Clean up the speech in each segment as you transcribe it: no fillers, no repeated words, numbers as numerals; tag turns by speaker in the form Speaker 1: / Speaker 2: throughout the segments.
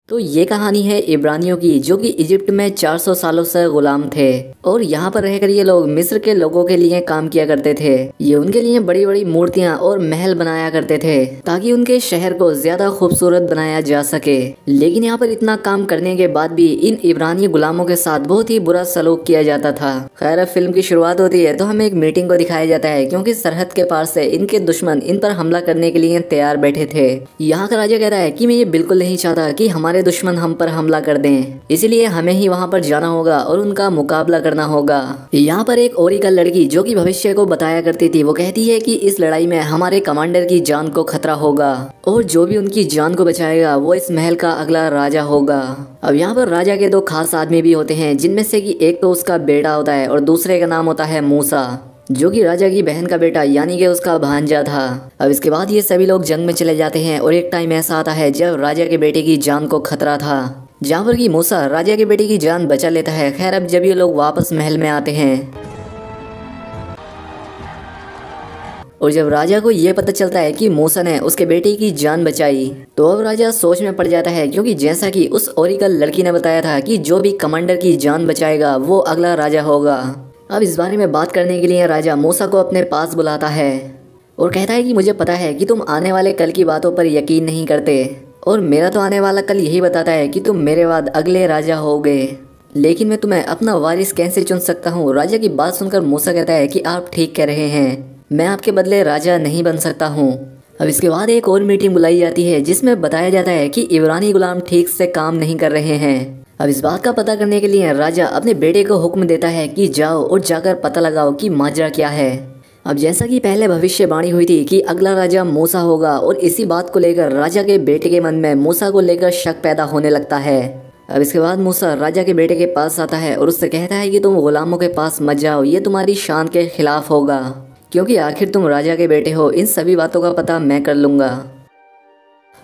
Speaker 1: तो ये कहानी है इब्रानियों की, जो कि इजिप्ट में 400 सालों से गुलाम थे और यहाँ पर रहकर ये लोग मिस्र के लोगों के लिए काम किया करते थे। ये उनके लिए बड़ी बड़ी मूर्तियाँ और महल बनाया करते थे ताकि उनके शहर को ज्यादा खूबसूरत बनाया जा सके। लेकिन यहाँ पर इतना काम करने के बाद भी इन इब्रानी गुलामों के साथ बहुत ही बुरा सलूक किया जाता था। खैर, फिल्म की शुरुआत होती है तो हमें एक मीटिंग को दिखाया जाता है, क्योंकि सरहद के पार से इनके दुश्मन इन पर हमला करने के लिए तैयार बैठे थे। यहाँ का राजा कहता है कि मैं ये बिल्कुल नहीं चाहता कि हमारे दुश्मन हम पर हमला कर दें, इसलिए हमें ही वहां पर जाना होगा और उनका मुकाबला करना होगा। यहाँ पर एक ओरिकल लड़की जो कि भविष्य को बताया करती थी, वो कहती है कि इस लड़ाई में हमारे कमांडर की जान को खतरा होगा और जो भी उनकी जान को बचाएगा वो इस महल का अगला राजा होगा। अब यहाँ पर राजा के दो खास आदमी भी होते हैं, जिनमें से कि एक तो उसका बेटा होता है और दूसरे का नाम होता है मूसा, जो कि राजा की बहन का बेटा यानी कि उसका भांजा था। अब इसके बाद ये सभी लोग जंग में चले जाते हैं और एक टाइम ऐसा आता है जब राजा के बेटे की जान को खतरा था, जहाँ पर कि मूसा राजा के बेटे की जान बचा लेता है। खैर, अब जब ये लोग वापस महल में आते हैं और जब राजा को ये पता चलता है कि मूसा ने उसके बेटे की जान बचाई, तो अब राजा सोच में पड़ जाता है, क्योंकि जैसा कि उस ओरिकल लड़की ने बताया था कि जो भी कमांडर की जान बचाएगा वो अगला राजा होगा। अब इस बारे में बात करने के लिए राजा मूसा को अपने पास बुलाता है और कहता है कि मुझे पता है कि तुम आने वाले कल की बातों पर यकीन नहीं करते और मेरा तो आने वाला कल यही बताता है कि तुम मेरे बाद अगले राजा होगे, लेकिन मैं तुम्हें अपना वारिस कैसे चुन सकता हूँ। राजा की बात सुनकर मूसा कहता है कि आप ठीक कह रहे हैं, मैं आपके बदले राजा नहीं बन सकता हूँ। अब इसके बाद एक और मीटिंग बुलाई जाती है जिसमें बताया जाता है कि इब्रानी गुलाम ठीक से काम नहीं कर रहे हैं। अब इस बात का पता करने के लिए राजा अपने बेटे को हुक्म देता है कि जाओ और जाकर पता लगाओ कि माजरा क्या है। अब जैसा कि पहले भविष्यवाणी हुई थी कि अगला राजा मूसा होगा, और इसी बात को लेकर राजा के बेटे के मन में मूसा को लेकर शक पैदा होने लगता है। अब इसके बाद मूसा राजा के बेटे के पास आता है और उससे कहता है कि तुम गुलामों के पास मत जाओ, ये तुम्हारी शान के खिलाफ होगा, क्योंकि आखिर तुम राजा के बेटे हो। इन सभी बातों का पता मैं कर लूँगा।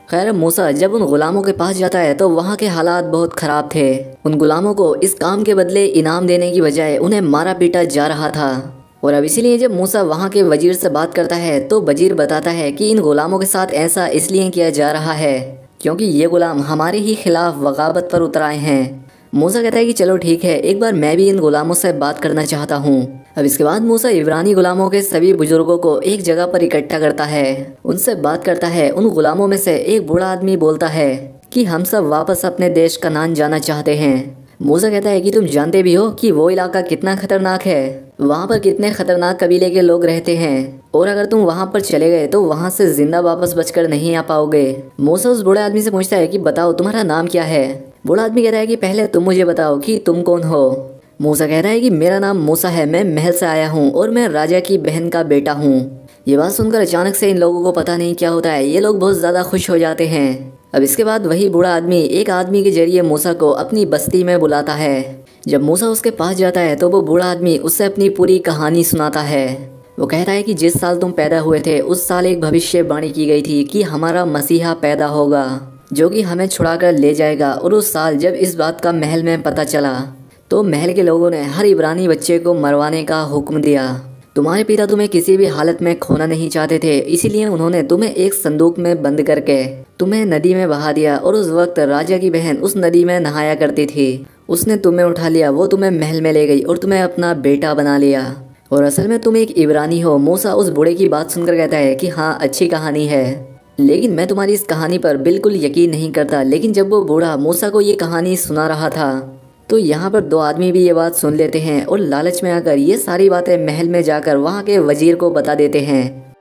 Speaker 1: खैर, मूसा जब उन गुलामों के पास जाता है तो वहाँ के हालात बहुत ख़राब थे। उन गुलामों को इस काम के बदले इनाम देने की बजाय उन्हें मारा पीटा जा रहा था। और अब इसीलिए जब मूसा वहाँ के वजीर से बात करता है तो वजीर बताता है कि इन गुलामों के साथ ऐसा इसलिए किया जा रहा है क्योंकि ये गुलाम हमारे ही खिलाफ बगावत पर उतर आए हैं। मूसा कहता है कि चलो ठीक है, एक बार मैं भी इन गुलामों से बात करना चाहता हूँ। अब इसके बाद मूसा इब्रानी गुलामों के सभी बुजुर्गों को एक जगह पर इकट्ठा करता है, उनसे बात करता है। उन गुलामों में से एक बूढ़ा आदमी बोलता है कि हम सब वापस अपने देश कनान जाना चाहते हैं। मूसा कहता है कि तुम जानते भी हो कि वो इलाका कितना खतरनाक है, वहाँ पर कितने खतरनाक कबीले के लोग रहते हैं, और अगर तुम वहाँ पर चले गए तो वहाँ से जिंदा वापस बचकर नहीं आ पाओगे। मूसा उस बूढ़े आदमी से पूछता है कि बताओ तुम्हारा नाम क्या है। बूढ़ा आदमी कहता है कि पहले तुम मुझे बताओ कि तुम कौन हो। मूसा कहता है कि मेरा नाम मूसा है, मैं महल से आया हूँ और मैं राजा की बहन का बेटा हूँ। ये बात सुनकर अचानक से इन लोगों को पता नहीं क्या होता है, ये लोग बहुत ज़्यादा खुश हो जाते हैं। अब इसके बाद वही बूढ़ा आदमी एक आदमी के जरिए मूसा को अपनी बस्ती में बुलाता है। जब मूसा उसके पास जाता है तो वो बूढ़ा आदमी उससे अपनी पूरी कहानी सुनाता है। वो कहता है कि जिस साल तुम पैदा हुए थे उस साल एक भविष्यवाणी की गई थी कि हमारा मसीहा पैदा होगा जो कि हमें छुड़ा कर ले जाएगा। और उस साल जब इस बात का महल में पता चला तो महल के लोगों ने हर इब्रानी बच्चे को मरवाने का हुक्म दिया। तुम्हारे पिता तुम्हें किसी भी हालत में खोना नहीं चाहते थे, इसीलिए उन्होंने तुम्हें एक संदूक में बंद करके तुम्हें नदी में बहा दिया। और उस वक्त राजा की बहन उस नदी में नहाया करती थी, उसने तुम्हें उठा लिया, वो तुम्हें महल में ले गई और तुम्हें अपना बेटा बना लिया। और असल में तुम एक इब्रानी हो। मूसा उस बूढ़े की बात सुनकर कहता है कि हाँ, अच्छी कहानी है, लेकिन मैं तुम्हारी इस कहानी पर बिल्कुल यकीन नहीं करता। लेकिन जब वो बूढ़ा मूसा को ये कहानी सुना रहा था तो यहाँ पर दो आदमी भी ये बात सुन लेते हैं और लालच में आकर ये सारी बातें महल में जाकर वहाँ के वजीर को बता देते हैं।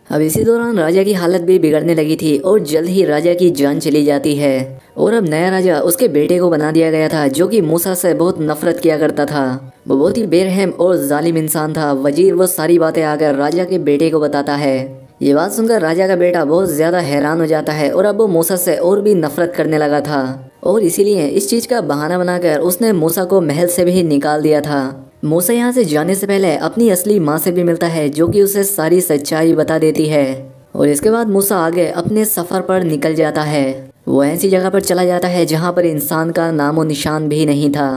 Speaker 1: अब इसी दौरान राजा की हालत भी बिगड़ने लगी थी और जल्द ही राजा की जान चली जाती है। और अब नया राजा उसके बेटे को बना दिया गया था, जो कि मूसा से बहुत नफरत किया करता था। वो बहुत ही बेरहम और जालिम इंसान था। वजीर वो सारी बातें आकर राजा के बेटे को बताता है। ये बात सुनकर राजा का बेटा बहुत ज़्यादा हैरान हो जाता है और अब वो मूसा से और भी नफरत करने लगा था, और इसीलिए इस चीज़ का बहाना बनाकर उसने मूसा को महल से भी निकाल दिया था। मूसा यहाँ से जाने से पहले अपनी असली माँ से भी मिलता है, जो कि उसे सारी सच्चाई बता देती है। और इसके बाद मूसा आगे अपने सफ़र पर निकल जाता है। वो ऐसी जगह पर चला जाता है जहाँ पर इंसान का नामो निशान भी नहीं था।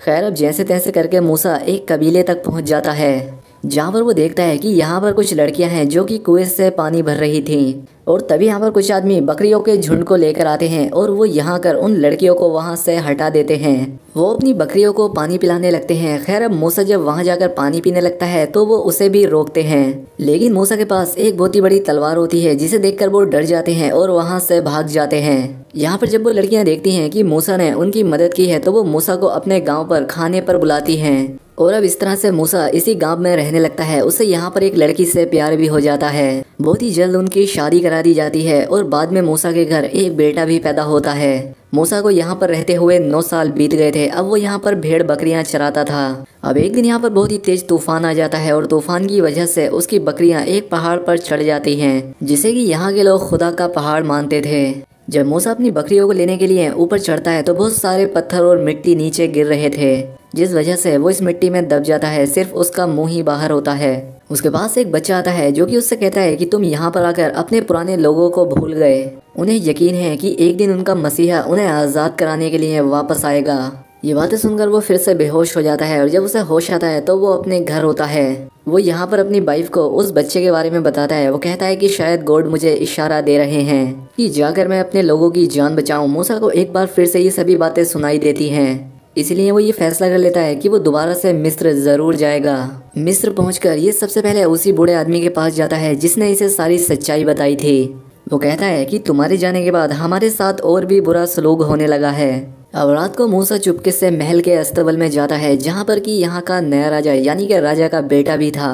Speaker 1: खैर, अब जैसे तैसे करके मूसा एक कबीले तक पहुँच जाता है, जहाँ पर वो देखता है कि यहाँ पर कुछ लड़कियाँ हैं जो कि कुएं से पानी भर रही थीं और तभी यहाँ पर कुछ आदमी बकरियों के झुंड को लेकर आते हैं और वो यहाँ आकर उन लड़कियों को वहाँ से हटा देते हैं। वो अपनी बकरियों को पानी पिलाने लगते हैं। खैर अब मूसा जब वहाँ जाकर पानी पीने लगता है तो वो उसे भी रोकते हैं, लेकिन मूसा के पास एक बहुत ही बड़ी तलवार होती है जिसे देखकर वो डर जाते हैं और वहाँ से भाग जाते हैं। यहाँ पर जब वो लड़कियाँ देखती हैं कि मूसा ने उनकी मदद की है तो वो मूसा को अपने गाँव पर खाने पर बुलाती हैं और अब इस तरह से मूसा इसी गांव में रहने लगता है। उसे यहाँ पर एक लड़की से प्यार भी हो जाता है। बहुत ही जल्द उनकी शादी करा दी जाती है और बाद में मूसा के घर एक बेटा भी पैदा होता है। मूसा को यहाँ पर रहते हुए 9 साल बीत गए थे। अब वो यहाँ पर भेड़ बकरियां चराता था। अब एक दिन यहाँ पर बहुत ही तेज तूफान आ जाता है और तूफान की वजह से उसकी बकरियां एक पहाड़ पर चढ़ जाती हैं, जिसे कि यहाँ के लोग खुदा का पहाड़ मानते थे। जब मूसा अपनी बकरियों को लेने के लिए ऊपर चढ़ता है तो बहुत सारे पत्थर और मिट्टी नीचे गिर रहे थे, जिस वजह से वो इस मिट्टी में दब जाता है। सिर्फ उसका मुंह ही बाहर होता है। उसके पास एक बच्चा आता है जो कि उससे कहता है कि तुम यहाँ पर आकर अपने पुराने लोगों को भूल गए। उन्हें यकीन है कि एक दिन उनका मसीहा उन्हें आज़ाद कराने के लिए वापस आएगा। ये बातें सुनकर वो फिर से बेहोश हो जाता है और जब उसे होश आता है तो वो अपने घर होता है। वो यहाँ पर अपनी वाइफ को उस बच्चे के बारे में बताता है। वो कहता है कि शायद गॉड मुझे इशारा दे रहे हैं कि जाकर मैं अपने लोगों की जान बचाऊं। मूसा को एक बार फिर से ये सभी बातें सुनाई देती हैं, इसलिए वो ये फैसला कर लेता है कि वो दोबारा से मिस्र जरूर जाएगा। मिस्र पहुंचकर ये सबसे पहले उसी बूढ़े आदमी के पास जाता है जिसने इसे सारी सच्चाई बताई थी। वो कहता है कि तुम्हारे जाने के बाद हमारे साथ और भी बुरा सलूक होने लगा है। अब रात को मूसा चुपके से महल के अस्तबल में जाता है जहाँ पर कि यहाँ का नया राजा यानी कि राजा का बेटा भी था।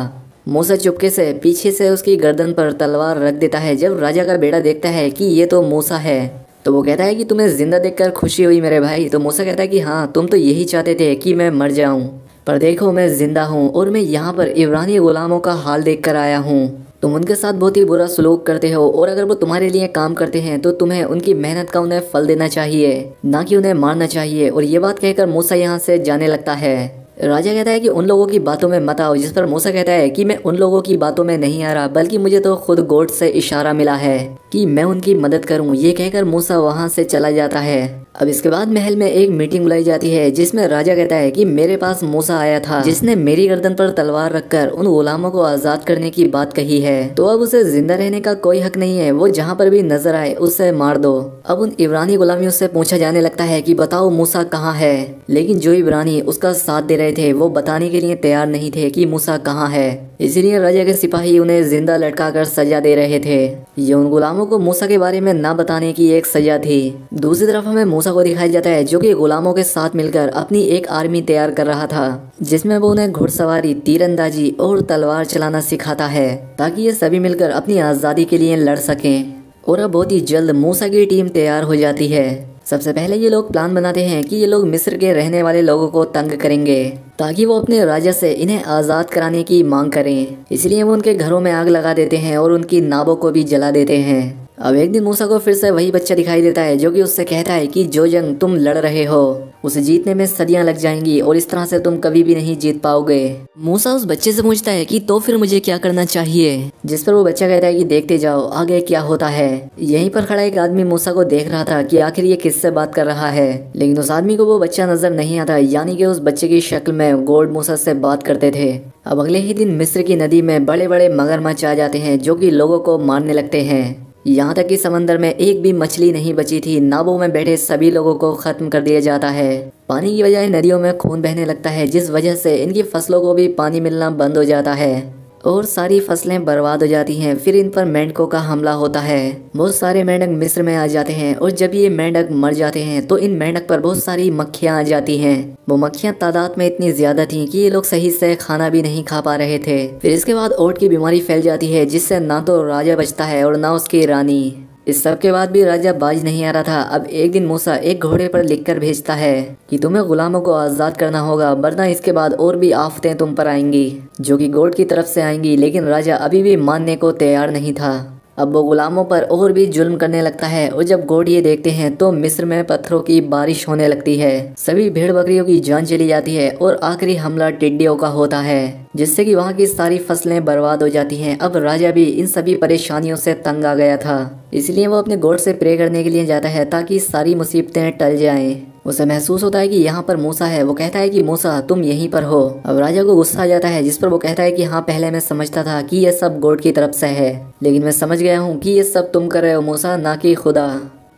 Speaker 1: मूसा चुपके से पीछे से उसकी गर्दन पर तलवार रख देता है। जब राजा का बेटा देखता है कि ये तो मूसा है तो वो कहता है कि तुम्हें जिंदा देखकर खुशी हुई मेरे भाई। तो मूसा कहता है कि हाँ, तुम तो यही चाहते थे कि मैं मर जाऊं, पर देखो मैं जिंदा हूँ और मैं यहाँ पर इब्रानी गुलामों का हाल देखकर आया हूँ। तुम उनके साथ बहुत ही बुरा सलूक करते हो और अगर वो तुम्हारे लिए काम करते हैं तो तुम्हें उनकी मेहनत का उन्हें फल देना चाहिए, ना कि उन्हें मारना चाहिए। और ये बात कहकर मूसा यहाँ से जाने लगता है। राजा कहता है कि उन लोगों की बातों में मत आओ, जिस पर मूसा कहता है कि मैं उन लोगों की बातों में नहीं आ रहा, बल्कि मुझे तो खुद गॉड से इशारा मिला है कि मैं उनकी मदद करूं। ये कहकर मूसा वहां से चला जाता है। अब इसके बाद महल में एक मीटिंग बुलाई जाती है जिसमें राजा कहता है कि मेरे पास मूसा आया था जिसने मेरी गर्दन पर तलवार रखकर उन गुलामों को आजाद करने की बात कही है, तो अब उसे जिंदा रहने का कोई हक नहीं है। वो जहाँ पर भी नजर आए उसे मार दो। अब उन इब्रानी गुलामियों से पूछा जाने लगता है कि बताओ मूसा कहाँ है, लेकिन जो इब्रानी उसका साथ दे रहे थे वो बताने के लिए तैयार नहीं थे कि मूसा कहाँ है। इसीलिए राजा के सिपाही उन्हें जिंदा लटकाकर सजा दे रहे थे। ये उन गुलामों को मूसा के बारे में ना बताने की एक सजा थी। दूसरी तरफ हमें मूसा को दिखाया जाता है जो कि गुलामों के साथ मिलकर अपनी एक आर्मी तैयार कर रहा था, जिसमें वो उन्हें घुड़सवारी, तीरंदाजी और तलवार चलाना सिखाता है ताकि ये सभी मिलकर अपनी आज़ादी के लिए लड़ सकें। और अब बहुत ही जल्द मूसा की टीम तैयार हो जाती है। सबसे पहले ये लोग प्लान बनाते हैं कि ये लोग मिस्र के रहने वाले लोगों को तंग करेंगे ताकि वो अपने राजा से इन्हें आज़ाद कराने की मांग करें। इसलिए वो उनके घरों में आग लगा देते हैं और उनकी नावों को भी जला देते हैं। अब एक दिन मूसा को फिर से वही बच्चा दिखाई देता है जो कि उससे कहता है कि जो जंग तुम लड़ रहे हो उसे जीतने में सदियां लग जाएंगी और इस तरह से तुम कभी भी नहीं जीत पाओगे। मूसा उस बच्चे से पूछता है कि तो फिर मुझे क्या करना चाहिए, जिस पर वो बच्चा कहता है कि देखते जाओ आगे क्या होता है। यहीं पर खड़ा एक आदमी मूसा को देख रहा था कि आखिर ये किससे बात कर रहा है, लेकिन उस आदमी को वो बच्चा नजर नहीं आता, यानी कि उस बच्चे की शक्ल में गॉड मूसा से बात करते थे। अब अगले ही दिन मिस्र की नदी में बड़े बड़े मगरमच्छ आ जाते हैं जो कि लोगों को मारने लगते हैं। यहाँ तक कि समंदर में एक भी मछली नहीं बची थी। नावों में बैठे सभी लोगों को खत्म कर दिया जाता है। पानी की बजाय नदियों में खून बहने लगता है, जिस वजह से इनकी फसलों को भी पानी मिलना बंद हो जाता है और सारी फसलें बर्बाद हो जाती हैं। फिर इन पर मेंढकों का हमला होता है। बहुत सारे मेंढक मिस्र में आ जाते हैं और जब ये मेंढक मर जाते हैं तो इन मेंढक पर बहुत सारी मक्खियाँ आ जाती हैं। वो मक्खियाँ तादाद में इतनी ज्यादा थी कि ये लोग सही से खाना भी नहीं खा पा रहे थे। फिर इसके बाद ओट की बीमारी फैल जाती है, जिससे ना तो राजा बचता है और ना उसकी रानी। इस सब के बाद भी राजा बाज नहीं आ रहा था। अब एक दिन मूसा एक घोड़े पर लिखकर भेजता है कि तुम्हें गुलामों को आज़ाद करना होगा, वरना इसके बाद और भी आफतें तुम पर आएंगी जो कि गॉड की तरफ से आएंगी। लेकिन राजा अभी भी मानने को तैयार नहीं था। अब वो गुलामों पर और भी जुल्म करने लगता है और जब गॉड ये देखते हैं तो मिस्र में पत्थरों की बारिश होने लगती है। सभी भेड़ बकरियों की जान चली जाती है और आखिरी हमला टिड्डियों का होता है, जिससे कि वहाँ की सारी फसलें बर्बाद हो जाती हैं। अब राजा भी इन सभी परेशानियों से तंग आ गया था, इसलिए वो अपने गॉड से प्रे करने के लिए जाता है ताकि सारी मुसीबतें टल जाएं। उसे महसूस होता है कि यहाँ पर मूसा है। वो कहता है कि मूसा तुम यहीं पर हो। अब राजा को गुस्सा आ जाता है, जिस पर वो कहता है कि हाँ, पहले मैं समझता था कि यह सब गॉड की तरफ से है, लेकिन मैं समझ गया हूँ कि ये सब तुम कर रहे हो मूसा, ना कि खुदा।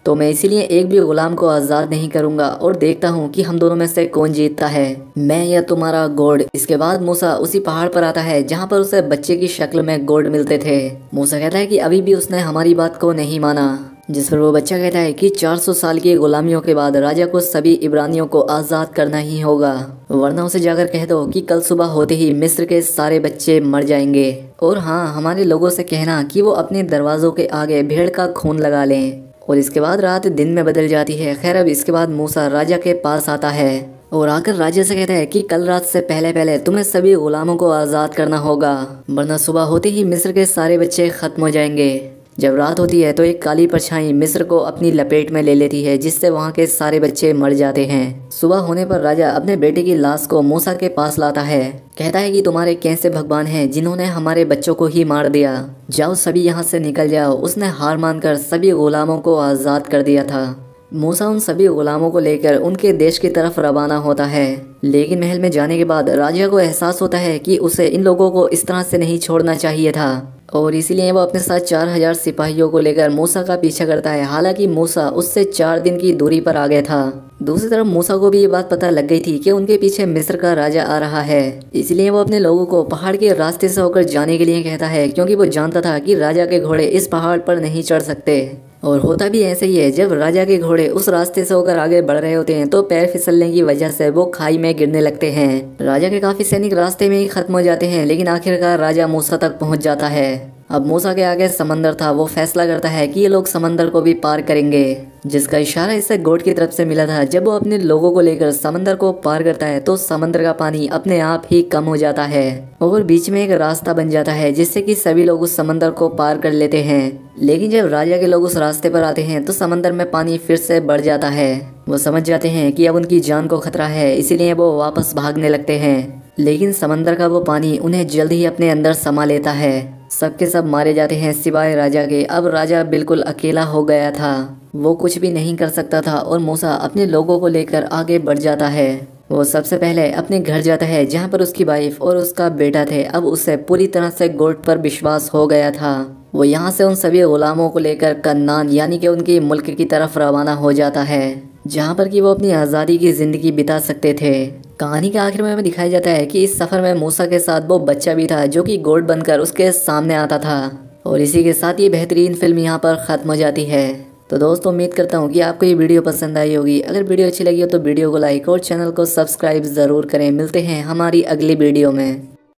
Speaker 1: तो मैं इसीलिए एक भी गुलाम को आज़ाद नहीं करूंगा और देखता हूँ कि हम दोनों में से कौन जीतता है, मैं या तुम्हारा गॉड। इसके बाद मूसा उसी पहाड़ पर आता है जहाँ पर उसे बच्चे की शक्ल में गॉड मिलते थे। मूसा कहता है कि अभी भी उसने हमारी बात को नहीं माना, जिस पर वो बच्चा कहता है कि 400 साल की गुलामियों के बाद राजा को सभी इब्रानियों को आज़ाद करना ही होगा, वरना उसे जाकर कह दो कि कल सुबह होते ही मिस्र के सारे बच्चे मर जाएंगे। और हाँ, हमारे लोगों से कहना कि वो अपने दरवाज़ों के आगे भेड़ का खून लगा लें। और इसके बाद रात दिन में बदल जाती है। खैर, अब इसके बाद मूसा राजा के पास आता है और आकर राजा से कहता है कि कल रात से पहले पहले तुम्हें सभी गुलामों को आज़ाद करना होगा, वरना सुबह होते ही मिस्र के सारे बच्चे खत्म हो जाएंगे। जब रात होती है तो एक काली परछाई मिस्र को अपनी लपेट में ले लेती है, जिससे वहाँ के सारे बच्चे मर जाते हैं। सुबह होने पर राजा अपने बेटे की लाश को मूसा के पास लाता है। कहता है कि तुम्हारे कैसे भगवान हैं जिन्होंने हमारे बच्चों को ही मार दिया, जाओ सभी यहाँ से निकल जाओ। उसने हार मानकर सभी गुलामों को आज़ाद कर दिया था। मूसा उन सभी गुलामों को लेकर उनके देश की तरफ रवाना होता है, लेकिन महल में जाने के बाद राजा को एहसास होता है कि उसे इन लोगों को इस तरह से नहीं छोड़ना चाहिए था, और इसीलिए वो अपने साथ 4000 सिपाहियों को लेकर मूसा का पीछा करता है। हालांकि मूसा उससे 4 दिन की दूरी पर आ गया था। दूसरी तरफ मूसा को भी ये बात पता लग गई थी कि उनके पीछे मिस्र का राजा आ रहा है, इसलिए वो अपने लोगों को पहाड़ के रास्ते से होकर जाने के लिए कहता है, क्योंकि वो जानता था कि राजा के घोड़े इस पहाड़ पर नहीं चढ़ सकते। और होता भी ऐसे ही है, जब राजा के घोड़े उस रास्ते से होकर आगे बढ़ रहे होते हैं तो पैर फिसलने की वजह से वो खाई में गिरने लगते हैं। राजा के काफी सैनिक रास्ते में ही खत्म हो जाते हैं, लेकिन आखिरकार राजा मूसा तक पहुंच जाता है। अब मूसा के आगे समंदर था। वो फैसला करता है कि ये लोग समंदर को भी पार करेंगे, जिसका इशारा इसे गॉड की तरफ से मिला था। जब वो अपने लोगों को लेकर समंदर को पार करता है तो समंदर का पानी अपने आप ही कम हो जाता है और बीच में एक रास्ता बन जाता है, जिससे कि सभी लोग उस समंदर को पार कर लेते हैं। लेकिन जब राजा के लोग उस रास्ते पर आते हैं तो समंदर में पानी फिर से बढ़ जाता है। वो समझ जाते हैं कि अब उनकी जान को खतरा है, इसीलिए वो वापस भागने लगते हैं। लेकिन समंदर का वो पानी उन्हें जल्द ही अपने अंदर समा लेता है। सबके सब मारे जाते हैं सिवाय राजा के। अब राजा बिल्कुल अकेला हो गया था, वो कुछ भी नहीं कर सकता था और मूसा अपने लोगों को लेकर आगे बढ़ जाता है। वो सबसे पहले अपने घर जाता है जहाँ पर उसकी वाइफ और उसका बेटा थे। अब उसे पूरी तरह से गॉड पर विश्वास हो गया था। वो यहाँ से उन सभी गुलामों को लेकर कन्नान यानी कि उनकी मुल्क की तरफ रवाना हो जाता है, जहाँ पर कि वो अपनी आज़ादी की ज़िंदगी बिता सकते थे। कहानी के आखिर में हमें दिखाया जाता है कि इस सफ़र में मूसा के साथ वो बच्चा भी था जो कि गॉड बनकर उसके सामने आता था। और इसी के साथ ये बेहतरीन फिल्म यहाँ पर ख़त्म हो जाती है। तो दोस्तों, उम्मीद करता हूँ कि आपको ये वीडियो पसंद आई होगी। अगर वीडियो अच्छी लगी हो तो वीडियो को लाइक और चैनल को सब्सक्राइब ज़रूर करें। मिलते हैं हमारी अगली वीडियो में।